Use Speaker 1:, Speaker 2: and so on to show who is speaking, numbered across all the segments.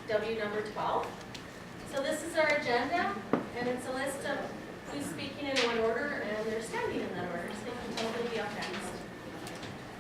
Speaker 1: RPIW number 12. So this is our agenda, and it's a list of who's speaking in one order, and they're standing in that order, so you can totally be up next.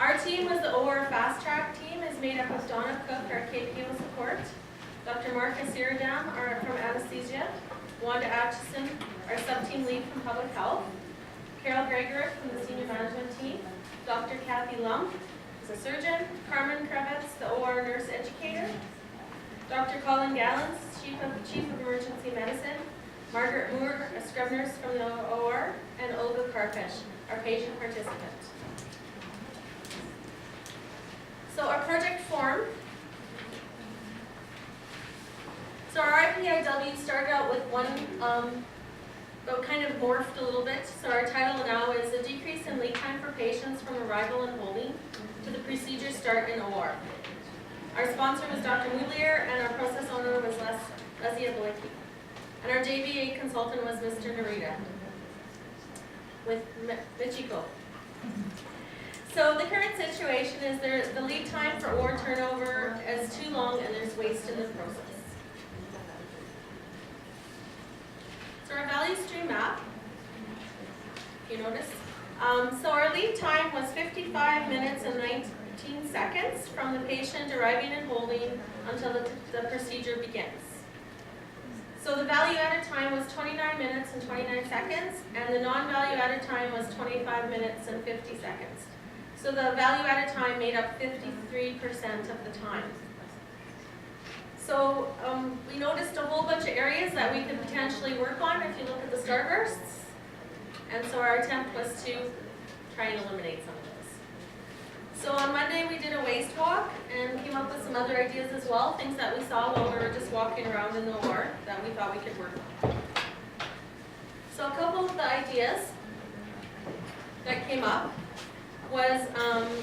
Speaker 1: Our team was the OR Fast Track team, is made up of Donna Cook, our KPO support, Dr. Marcus Iridam, from anesthesia, Wanda Atchison, our sub-team lead from public health, Carol Gregorick from the senior management team, Dr. Kathy Lump is a surgeon, Carmen Kravitz, the OR nurse educator, Dr. Colin Gallants, Chief of Emergency Medicine, Margaret Moore, a scrub nurse from the OR, and Olga Karpish, our patient participant. So our project form. So our RPIW started out with one, but kind of morphed a little bit. So our title now is a decrease in lead time for patients from arrival and holding to the procedure start in OR. Our sponsor was Dr. Moulier, and our process owner was Leslie Abliki. And our JVA consultant was Mr. Narita with Michiko. So the current situation is the lead time for OR turnover is too long, and there's waste in the process. So our value stream map, if you notice. So our lead time was 55 minutes and 19 seconds from the patient arriving and holding until the procedure begins. So the value added time was 29 minutes and 29 seconds, and the non-value added time was 25 minutes and 50 seconds. So the value added time made up 53% of the time. So we noticed a whole bunch of areas that we could potentially work on if you look at the starbursts. And so our attempt was to try and eliminate some of those. So on Monday we did a waste walk and came up with some other ideas as well, things that we saw while we were just walking around in the OR that we thought we could work on. So a couple of the ideas that came up was,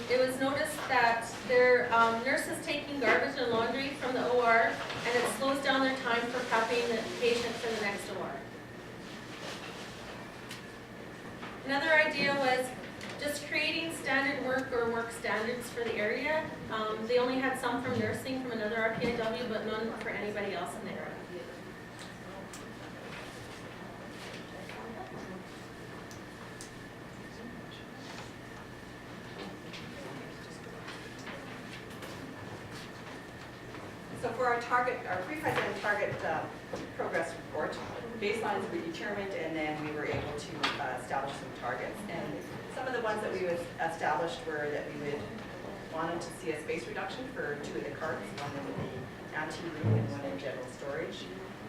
Speaker 1: it was noticed that their nurses taking garbage and laundry from the OR, and it slows down their time for prepping the patient for the next OR. Another idea was just creating standard work or work standards for the area. They only had some from nursing from another RPIW, but none for anybody else in the area.
Speaker 2: So for our pre-Kaizen target progress report, baselines were determined, and then we were able to establish some targets. And some of the ones that we established were that we wanted to see a space reduction for 2 of the carts, one in the ante-room and one in general storage.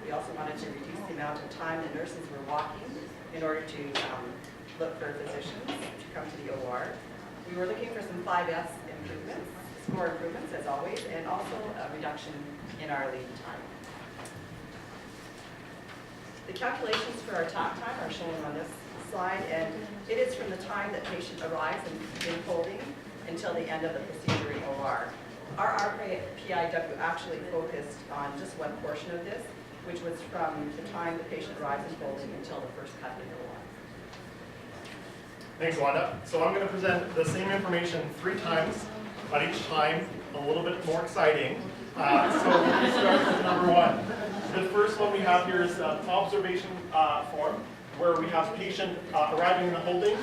Speaker 2: We also wanted to reduce the amount of time the nurses were walking in order to look for physicians to come to the OR. We were looking for some 5S improvements, score improvements as always, and also a reduction in our lead time. The calculations for our top time are shown on this slide, and it is from the time that patient arrives in holding until the end of the procedure in OR. Our RPIW actually focused on just one portion of this, which was from the time the patient arrives in holding until the first cut in OR.
Speaker 3: Thanks, Wanda. So I'm going to present the same information 3 times, but each time a little bit more exciting. So we'll start with number 1. The first one we have here is an observation form, where we have patient arriving in the holding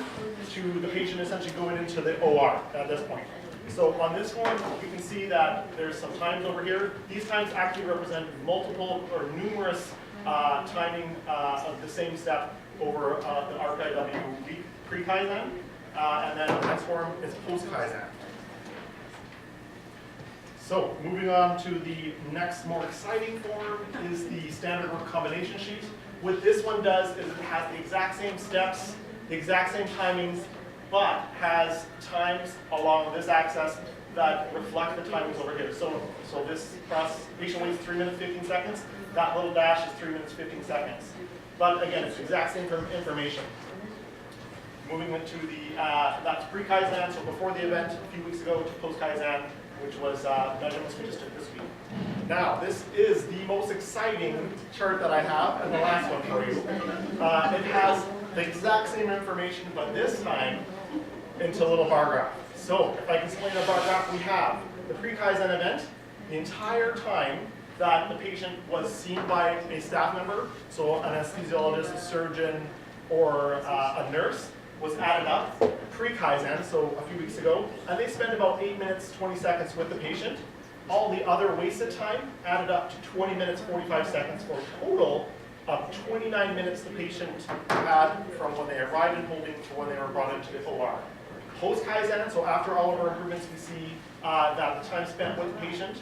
Speaker 3: to the patient essentially going into the OR at this point. So on this form, you can see that there's some times over here. These times actually represent multiple or numerous timing of the same step over the RPIW week pre-Kaizen, and then the next form is post-Kaizen. So moving on to the next more exciting form is the standard work combination sheet. What this one does is it has the exact same steps, the exact same timings, but has times along this axis that reflect the timings over here. So this patient waits 3 minutes 15 seconds. That little dash is 3 minutes 15 seconds. But again, it's the exact same information. Moving into the that's pre-Kaizen, so before the event a few weeks ago, to post-Kaizen, which was measurements we just took this week. Now, this is the most exciting chart that I have, and the last one for you. It has the exact same information, but this time into a little bar graph. So, if I can explain a bar graph, we have the pre-Kaizen event. The entire time, that the patient was seen by a staff member, so an anesthesiologist, a surgeon, or a nurse, was added up pre-Kaizen, so a few weeks ago, and they spent about 8 minutes, 20 seconds with the patient. All the other wasted time added up to 20 minutes, 45 seconds for a total of 29 minutes the patient had from when they arrived in holding to when they were brought into the OR. Post-Kaizen, so after all of our improvements, we see that the time spent with the patient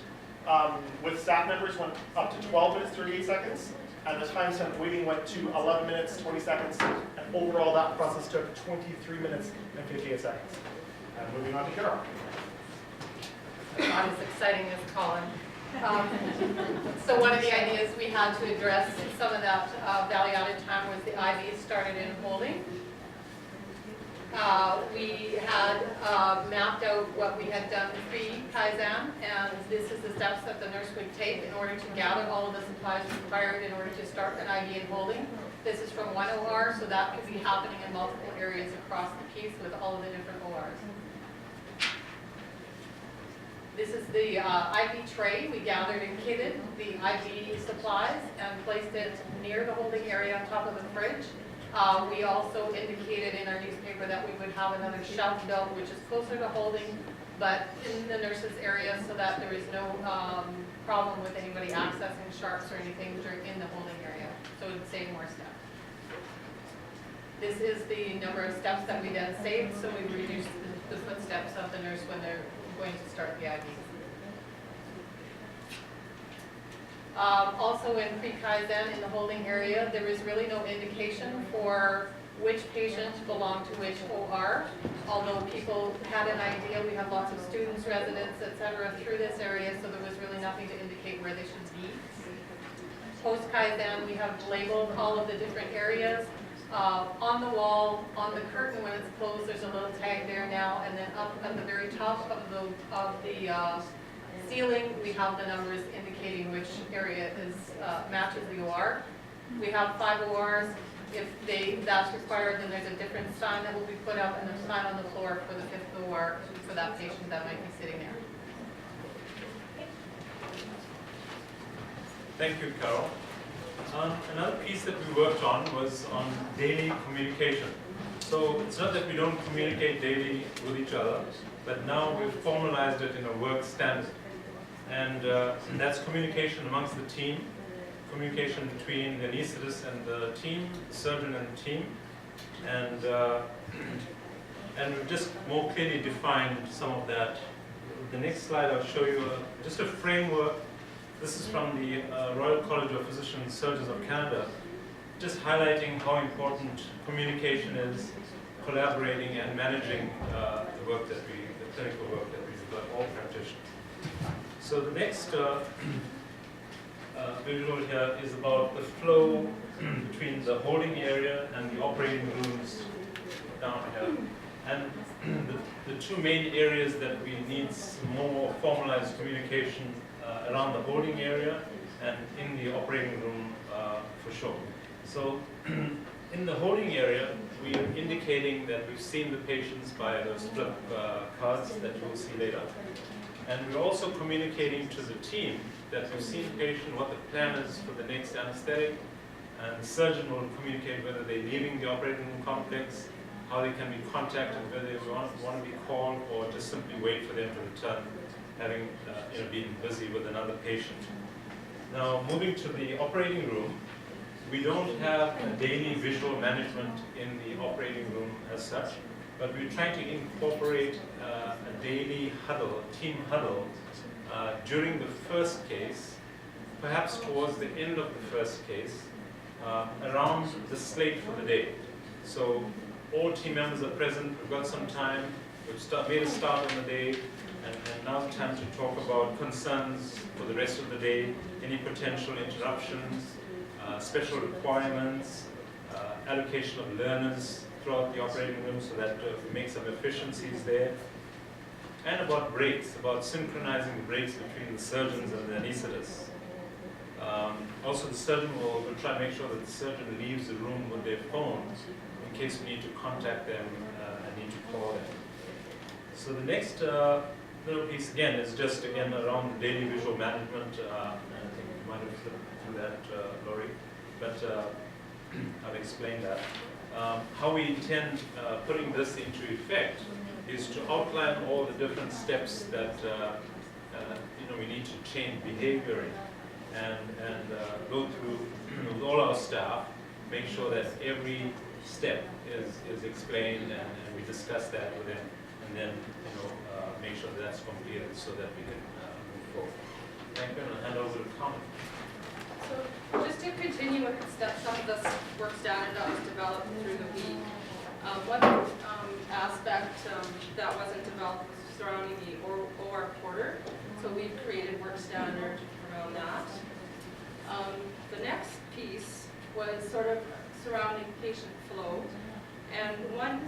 Speaker 3: with staff members went up to 12 minutes, 38 seconds, and the time spent waiting went to 11 minutes, 20 seconds, and overall that process took 23 minutes and 58 seconds. And moving on to Carol.
Speaker 4: Not as exciting as Colin. So one of the ideas we had to address some of that value-added time was the IV started in holding. We had mapped out what we had done pre-Kaizen, and this is the steps that the nurse would take in order to gather all of the supplies required in order to start an IV in holding. This is from one OR, so that could be happening in multiple areas across the piece with all of the different ORs. This is the IV tray. We gathered and kitted the IV supplies and placed it near the holding area on top of the fridge. We also indicated in our newspaper that we would have another shelf built, which is closer to holding, but in the nurses' area, so that there is no problem with anybody accessing sharps or anything in the holding area. So it would save more steps. This is the number of steps that we then saved, so we reduced the footsteps of the nurse when they're going to start the IV. Also in pre-Kaizen in the holding area, there is really no indication for which patient belonged to which OR. Although people had an idea, we have lots of students, residents, etc. through this area, so there was really nothing to indicate where they should be. Post-Kaizen, we have labeled all of the different areas. On the wall, on the curtain when it's closed, there's a little tag there now, and then up at the very top of the ceiling, we have the numbers indicating which area matches the OR. We have 5 ORs. If that's required, then there's a different sign that will be put up and a sign on the floor for the 5th OR for that patient that might be sitting there.
Speaker 5: Thank you, Carol. Another piece that we worked on was on daily communication. So it's not that we don't communicate daily with each other, but now we've formalized it in a work standard. And that's communication amongst the team, communication between the anesthetist and the team, the surgeon and the team. And we've just more clearly defined some of that. The next slide I'll show you just a framework. This is from the Royal College of Physicians and Surgeons of Canada, just highlighting how important communication is, collaborating and managing the clinical work that we do, all practitioners. So the next visual here is about the flow between the holding area and the operating rooms down here. And the two main areas that we need more formalized communication around the holding area and in the operating room for sure. So in the holding area, we are indicating that we've seen the patients by those flip cards that you will see later. And we're also communicating to the team that we've seen the patient, what the plan is for the next anesthetic, and the surgeon will communicate whether they're leaving the operating room complex, how they can be contacted, whether they want to be called or just simply wait for them to return, having been busy with another patient. Now, moving to the operating room, we don't have a daily visual management in the operating room as such, but we're trying to incorporate a daily huddle, a team huddle, during the first case, perhaps towards the end of the first case, around the slate for the day. So all team members are present, we've got some time, we've made a start on the day, and now it's time to talk about concerns for the rest of the day, any potential interruptions, special requirements, allocation of learners throughout the operating room so that we make some efficiencies there, and about breaks, about synchronizing the breaks between the surgeons and the anesthetists. Also, the surgeon will try to make sure that the surgeon leaves the room with their phones in case we need to contact them and need to call them. So the next little piece again is just again around the daily visual management, and I think you might have flipped through that, Lori, but I've explained that. How we intend putting this into effect is to outline all the different steps that we need to change behavior in, and go through with all our staff, make sure that every step is explained, and we discuss that with them, and then make sure that's completed so that we can move forward. Thank you, and I'll hand over to Carmen.
Speaker 4: So just to continue with some of the work standard that was developed through the week, one aspect that wasn't developed was surrounding the OR porter. So we've created work standard around that. The next piece was sort of surrounding patient flow. And one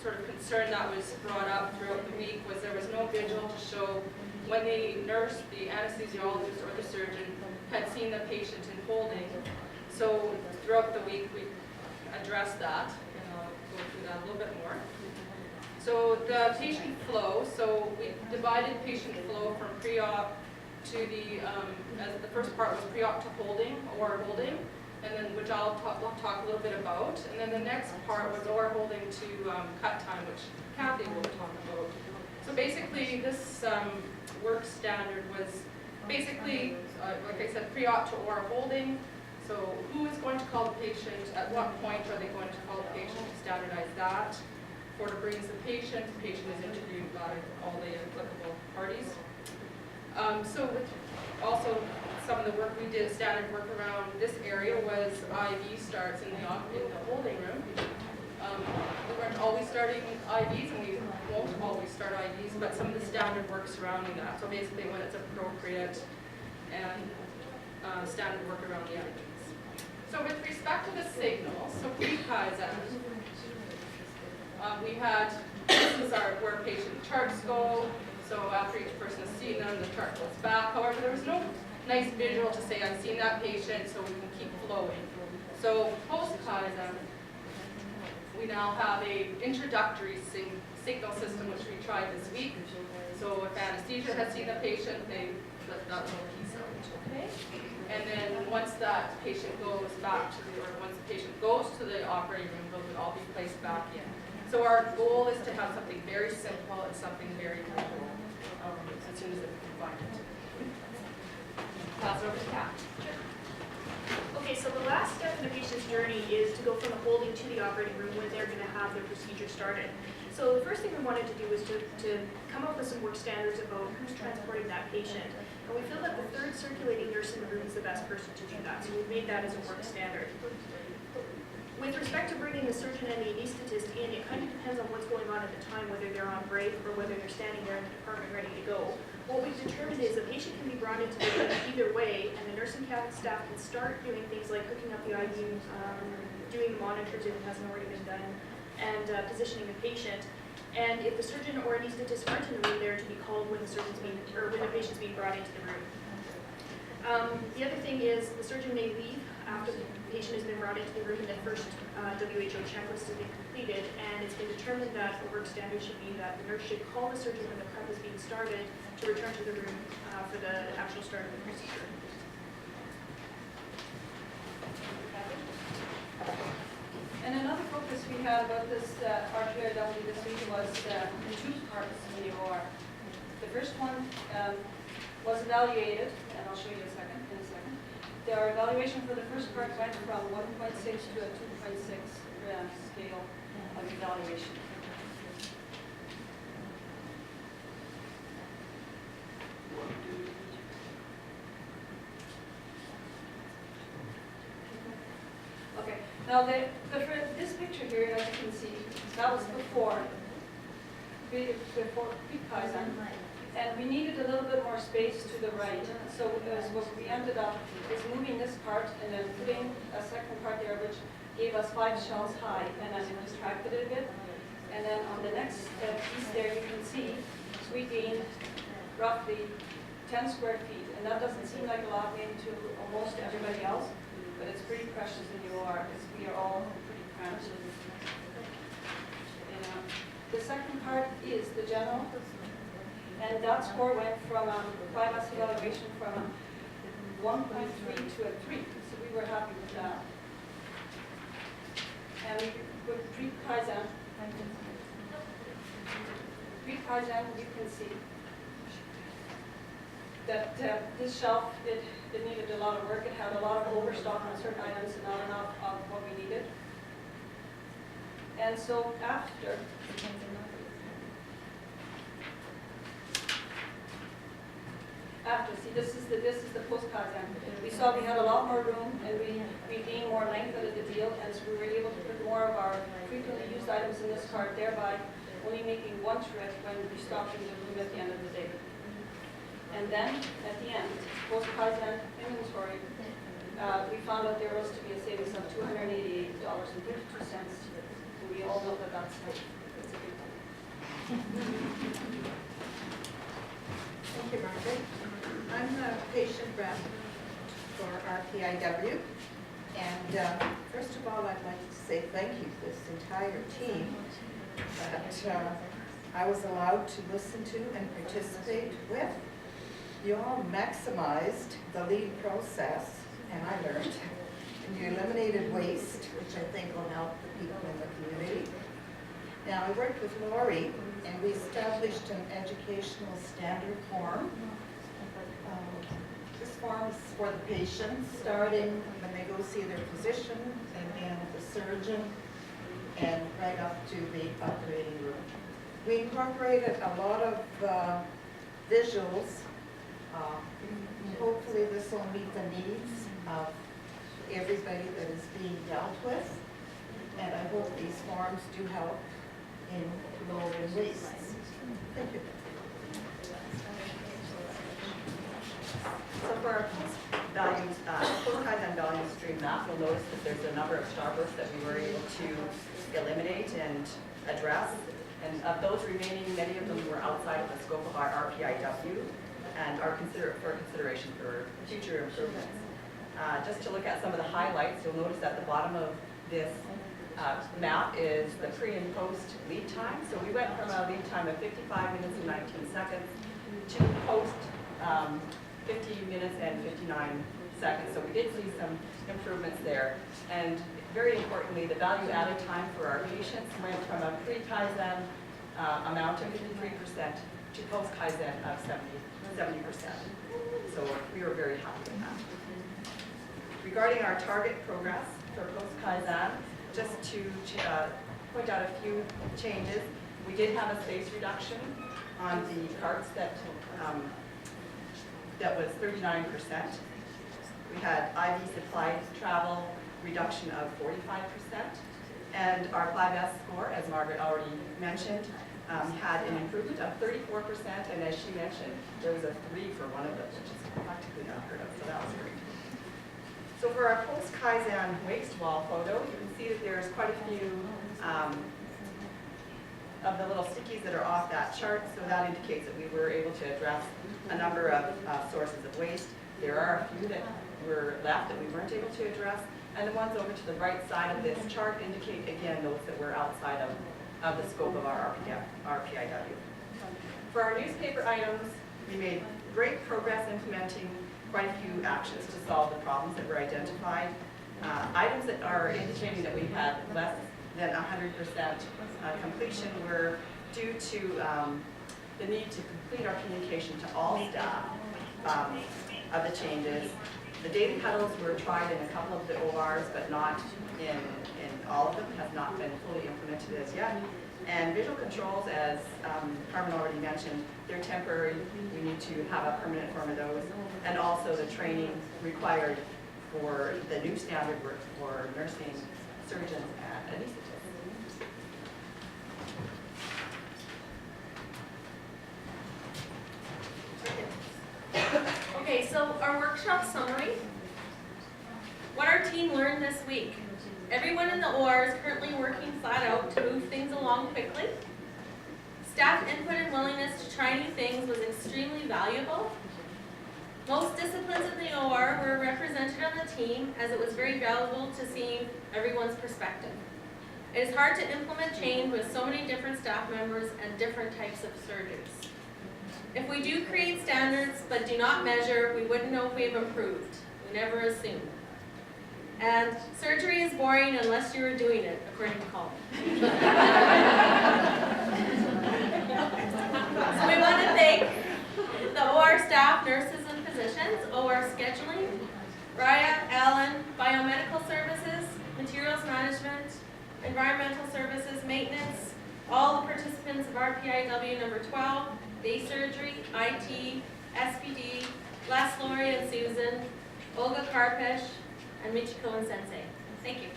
Speaker 4: sort of concern that was brought up throughout the week was there was no visual to show when the nurse, the anesthesiologist, or the surgeon had seen the patient in holding. So throughout the week we addressed that, and I'll go through that a little bit more. So the patient flow, so we divided patient flow from pre-op to as the first part was pre-op to holding, or holding, and then which I'll talk a little bit about. And then the next part was or holding to cut time, which Kathy will talk about. So basically this work standard was basically, like I said, pre-op to or holding. So who is going to call the patient, at what point are they going to call the patient, standardize that. Porter brings the patient is interviewed by all the applicable parties. So with also some of the work we did, standard work around this area was IV starts in the holding room. We weren't always starting IVs, and we won't always start IVs, but some of the standard work surrounding that. So basically when it's appropriate, and standard work around the IVs. So with respect to the signals, so pre-Kaizen, we had, this is where patient charts go. So after each person has seen them, the chart goes back. However, there was no nice visual to say, I've seen that patient, so we can keep flowing. So post-Kaizen, we now have a introductory signal system, which we tried this week. So if anesthesia has seen the patient, they let that little piece out, okay? And then once that patient goes back to once the patient goes to the operating room, those would all be placed back in. So our goal is to have something very simple and something very visual as soon as we can find it. Pass it over to Kat.
Speaker 6: Okay, so the last step in the patient's journey is to go from the holding to the operating room when they're going to have their procedure started. So the first thing we wanted to do was to come up with some work standards about who's transporting that patient. And we feel that the third circulating nurse in the room is the best person to do that, so we've made that as a work standard. With respect to bringing the surgeon and the anesthetist in, it kind of depends on what's going on at the time, whether they're on break or whether they're standing there in the department ready to go. What we've determined is a patient can be brought into the room either way, and the nursing staff can start doing things like hooking up the IV, doing the monitors if it hasn't already been done, and positioning the patient. And if the surgeon or anesthetist aren't in the room, they're to be called when the patient's being brought into the room. The other thing is the surgeon may leave after the patient has been brought into the room and the first WHO checklist has been completed, and it's been determined that the work standard should be that the nurse should call the surgeon when the prep is being started to return to the room for the actual start of the procedure.
Speaker 7: And another focus we had about this RPIW this week was the two parts in the OR. The first one was evaluated, and I'll show you in a second. Our evaluation for the first part went from 1.6 to a 2.6 scale of evaluation. Okay, now this picture here, as you can see, that was before pre-Kaizen. And we needed a little bit more space to the right. So what we ended up is moving this part and then putting a second part there, which gave us 5 shelves high, and then it distracted it a bit. And then on the next piece there, you can see we gained roughly 10 square feet. And that doesn't seem like a lot maybe to almost everybody else, but it's pretty precious in the OR because we are all pretty cramped. The second part is the general, and that score went from a 5S evaluation from a 1.3 to a 3, so we were happy with that. And with pre-Kaizen, you can see that this shelf, it needed a lot of work. It had a lot of overstock on certain items and not enough of what we needed. And so after, see, this is the post-Kaizen. We saw we had a lot more room and we gained more length out of the deal, and so we were able to put more of our frequently used items in this cart, thereby only making one trip when we stopped in the room at the end of the day. And then at the end, post-Kaizen inventory, we found out there was to be a savings of $288.52. We all know that that's a big one.
Speaker 8: Thank you, Margaret. I'm a patient rep for RPIW, and first of all, I'd like to say thank you to this entire team that I was allowed to listen to and participate with. You all maximized the lean process, and I learned, and you eliminated waste, which I think will help the people in the community. Now, I worked with Lori, and we established an educational standard form. This form is for the patients, starting when they go see their physician, and then the surgeon, and right up to the operating room. We incorporated a lot of visuals. Hopefully this will meet the needs of everybody that is being dealt with, and I hope these forms do help in lowering waste. Thank you.
Speaker 2: So for our post-Kaizen value stream map, you'll notice that there's a number of starbursts that we were able to eliminate and address. And of those remaining, many of them were outside of the scope of our RPIW and are for consideration for future improvements. Just to look at some of the highlights, you'll notice at the bottom of this map is the pre and post lead time. So we went from a lead time of 55 minutes and 19 seconds to post 50 minutes and 59 seconds. So we did see some improvements there. And very importantly, the value added time for our patients went from a pre-Kaizen amount of 53% to post-Kaizen of 70%. So we were very happy with that. Regarding our target progress for post-Kaizen, just to point out a few changes, we did have a space reduction on the carts that was 39%. We had IV supply travel reduction of 45%. And our 5S score, as Margaret already mentioned, had an improvement of 34%. And as she mentioned, there was a 3 for one of them, which is practically unheard of, so that was great. So for our post-Kaizen waste wall photo, you can see that there's quite a few of the little stickies that are off that chart, so that indicates that we were able to address a number of sources of waste. There are a few that were left that we weren't able to address, and the ones over to the right side of this chart indicate, again, those that were outside of the scope of our RPIW. For our newspaper items, we made great progress implementing quite a few actions to solve the problems that were identified. Items that are indicating that we had less than 100% completion were due to the need to complete our communication to all staff of the changes. The daily huddles were tried in a couple of the ORs, but not in all of them, have not been fully implemented as yet. And visual controls, as Carmen already mentioned, they're temporary. We need to have a permanent form of those. And also the training required for the new standard work for nursing, surgeons, and anesthetists.
Speaker 1: Okay, so our workshop summary. What our team learned this week. Everyone in the OR is currently working flat out to move things along quickly. Staff input and willingness to try new things was extremely valuable. Most disciplines in the OR were represented on the team, as it was very valuable to see everyone's perspective. It is hard to implement change with so many different staff members and different types of surgeries. If we do create standards but do not measure, we wouldn't know if we have improved. We never assume. And surgery is boring unless you are doing it, according to Colin. So we want to thank the OR staff, nurses and physicians, OR scheduling, Raya, Allen, biomedical services, materials management, environmental services, maintenance, all the participants of RPIW number 12, day surgery, IT, SPD, Les, Lori, and Susan, Olga Karpesh, and Michiko and Sensei. Thank you.